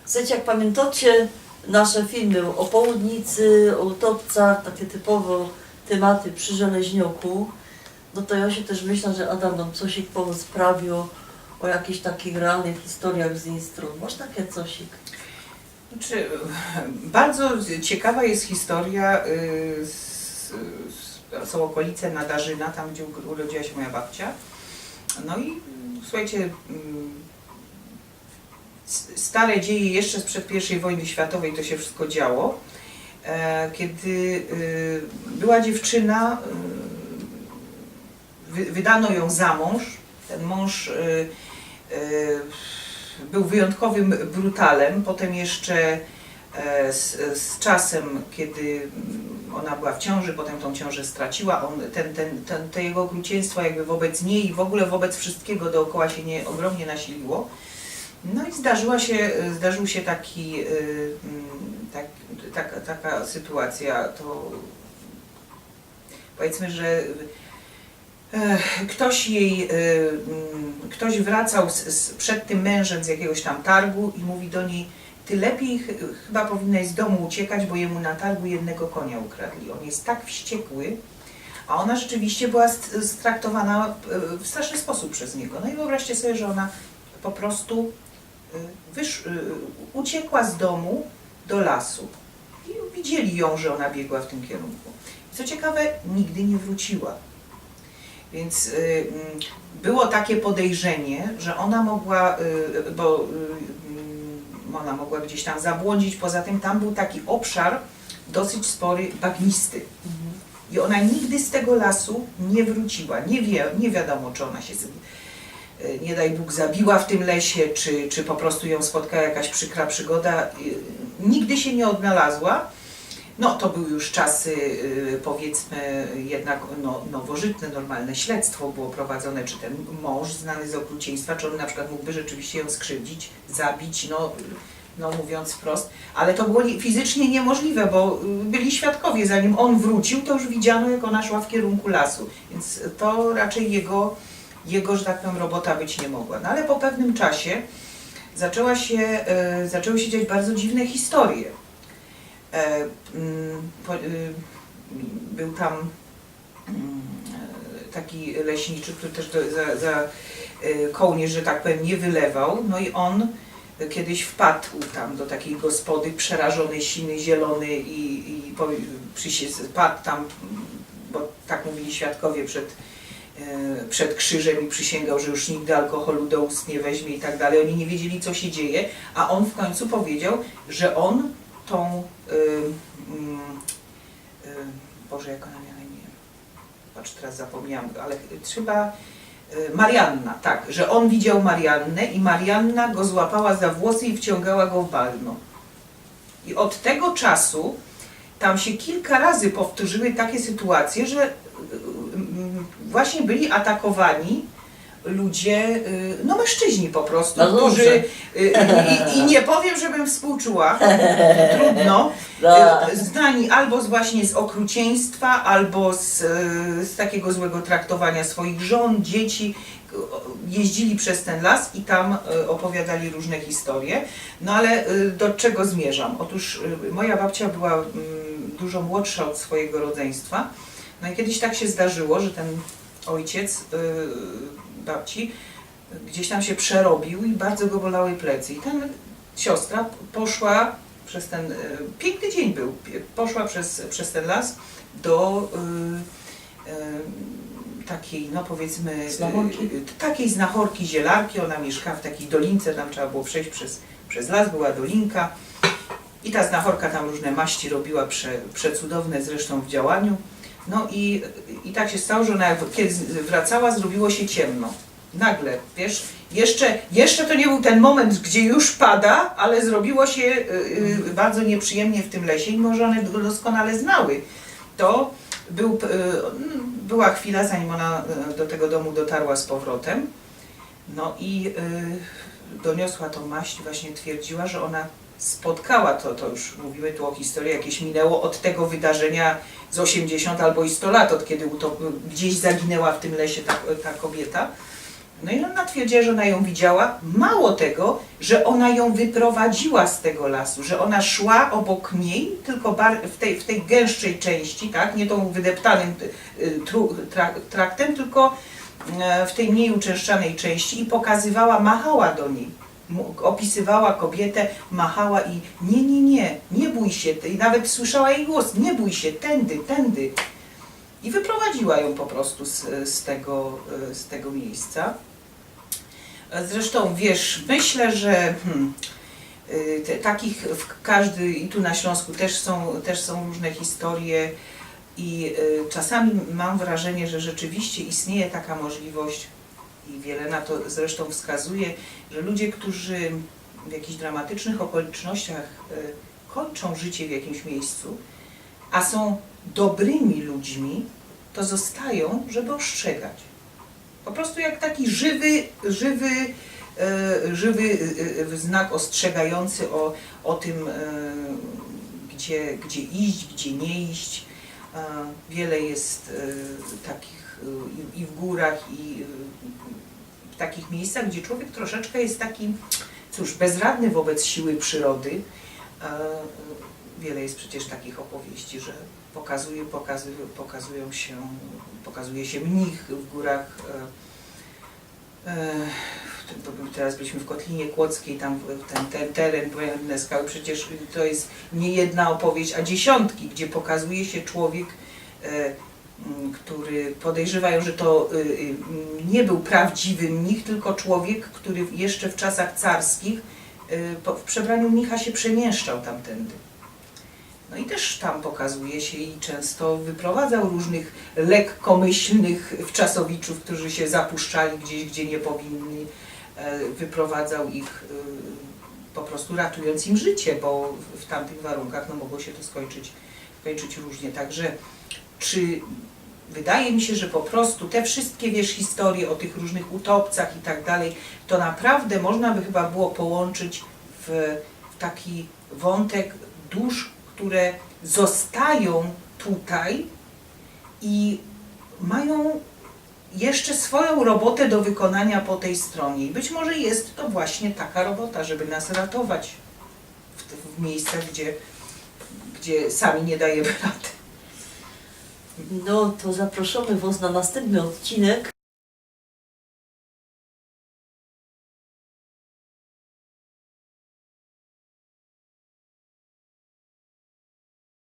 Słuchajcie, jak pamiętacie nasze filmy o Południcy, o Utopcach, takie typowo tematy przy Żeleźniuku, no to ja się też myślę, że Adam nam coś sprawił o jakichś takich realnych historiach z Instru. Masz takie cosik? Znaczy, bardzo ciekawa jest historia, są okolice Nadarzyna, tam gdzie urodziła się moja babcia. No i słuchajcie, stare dzieje jeszcze sprzed I wojny światowej to się wszystko działo. Kiedy była dziewczyna, wydano ją za mąż. Ten mąż był wyjątkowym brutalem. Potem jeszcze z czasem, kiedy ona była w ciąży, potem tą ciążę straciła, te jego okrucieństwo jakby wobec niej i w ogóle wobec wszystkiego dookoła się ogromnie nasiliło. No i zdarzył się taka sytuacja, to powiedzmy, że ktoś wracał przed tym mężem z jakiegoś tam targu i mówi do niej: ty lepiej chyba powinnaś z domu uciekać, bo jemu na targu jednego konia ukradli. On jest tak wściekły, a ona rzeczywiście była straktowana w straszny sposób przez niego. No i wyobraźcie sobie, że ona po prostu uciekła z domu do lasu. I widzieli ją, że ona biegła w tym kierunku. I co ciekawe, nigdy nie wróciła. Więc było takie podejrzenie, że ona mogła, ona mogła gdzieś tam zabłądzić. Poza tym tam był taki obszar dosyć spory, bagnisty. I ona nigdy z tego lasu nie wróciła. Nie wiadomo, czy ona się, nie daj Bóg, zabiła w tym lesie, czy po prostu ją spotkała jakaś przykra przygoda. Nigdy się nie odnalazła. No to były już czasy, powiedzmy, jednak nowożytne, normalne śledztwo było prowadzone, czy ten mąż znany z okrucieństwa, czy on na przykład mógłby rzeczywiście ją skrzywdzić, zabić, no mówiąc wprost, ale to było fizycznie niemożliwe, bo byli świadkowie, zanim on wrócił, to już widziano, jak ona szła w kierunku lasu, więc to raczej jego, że tak powiem, robota być nie mogła. No ale po pewnym czasie zaczęły się dziać bardzo dziwne historie. Był tam taki leśniczy, który też za kołnierz, że tak powiem, nie wylewał. No i on kiedyś wpadł tam do takiej gospody, przerażony, siny, zielony i padł tam, bo tak mówili świadkowie, przed krzyżem i przysięgał, że już nigdy alkoholu do ust nie weźmie i tak dalej. Oni nie wiedzieli, co się dzieje, a on w końcu powiedział, że on tą, Boże, jak ona miała na imię, patrz, teraz zapomniałam, ale trzeba, Marianna, tak, że on widział Mariannę i Marianna go złapała za włosy i wciągała go w bagno. I od tego czasu tam się kilka razy powtórzyły takie sytuacje, że właśnie byli atakowani ludzie, no mężczyźni po prostu, no którzy, i nie powiem, żebym współczuła, trudno, znani albo właśnie z okrucieństwa, albo z takiego złego traktowania swoich żon, dzieci, jeździli przez ten las i tam opowiadali różne historie. No ale do czego zmierzam? Otóż moja babcia była dużo młodsza od swojego rodzeństwa, no i kiedyś tak się zdarzyło, że ten ojciec babci gdzieś tam się przerobił i bardzo go bolały plecy. I ta siostra poszła przez ten, piękny dzień był, poszła przez ten las do takiej, no powiedzmy, takiej znachorki, zielarki. Ona mieszkała w takiej dolince, tam trzeba było przejść przez las, była dolinka. I ta znachorka tam różne maści robiła, przecudowne zresztą w działaniu. No i tak się stało, że ona kiedy wracała, zrobiło się ciemno. Nagle, wiesz, jeszcze to nie był ten moment, gdzie już pada, ale zrobiło się bardzo nieprzyjemnie w tym lesie, mimo że one go doskonale znały. To była chwila, zanim ona do tego domu dotarła z powrotem. No i doniosła tą maść, właśnie twierdziła, że ona spotkała to już mówimy tu o historii, jakieś minęło od tego wydarzenia z 80 albo i 100 lat, od kiedy gdzieś zaginęła w tym lesie ta kobieta. No i ona twierdziła, że ona ją widziała. Mało tego, że ona ją wyprowadziła z tego lasu, że ona szła obok niej, tylko w tej gęstszej części, tak, nie tą wydeptanym traktem, tylko w tej mniej uczęszczanej części i pokazywała, machała do niej. Opisywała kobietę, machała i nie bój się. I nawet słyszała jej głos, nie bój się, tędy. I wyprowadziła ją po prostu z tego miejsca. Zresztą wiesz, myślę, że takich i tu na Śląsku też są różne historie i czasami mam wrażenie, że rzeczywiście istnieje taka możliwość i wiele na to zresztą wskazuje, że ludzie, którzy w jakichś dramatycznych okolicznościach kończą życie w jakimś miejscu, a są dobrymi ludźmi, to zostają, żeby ostrzegać. Po prostu jak taki żywy znak ostrzegający o tym, gdzie iść, gdzie nie iść. Wiele jest takich i w górach, i w takich miejscach, gdzie człowiek troszeczkę jest taki, cóż, bezradny wobec siły przyrody. Wiele jest przecież takich opowieści, że pokazuje się mnich w górach. Teraz byliśmy w Kotlinie Kłodzkiej, tam ten teren, błędne skały, przecież to jest nie jedna opowieść, a dziesiątki, gdzie pokazuje się człowiek, który podejrzewają, że to nie był prawdziwy mnich, tylko człowiek, który jeszcze w czasach carskich w przebraniu mnicha się przemieszczał tamtędy. No i też tam pokazuje się i często wyprowadzał różnych lekkomyślnych wczasowiczów, którzy się zapuszczali gdzieś, gdzie nie powinni. Wyprowadzał ich po prostu ratując im życie, bo w tamtych warunkach no, mogło się to skończyć różnie. Także wydaje mi się, że po prostu te wszystkie, wiesz, historie o tych różnych utopcach i tak dalej, to naprawdę można by chyba było połączyć w taki wątek dusz, które zostają tutaj i mają jeszcze swoją robotę do wykonania po tej stronie. I być może jest to właśnie taka robota, żeby nas ratować w miejscach, gdzie sami nie dajemy rady. No to zapraszamy Was na następny odcinek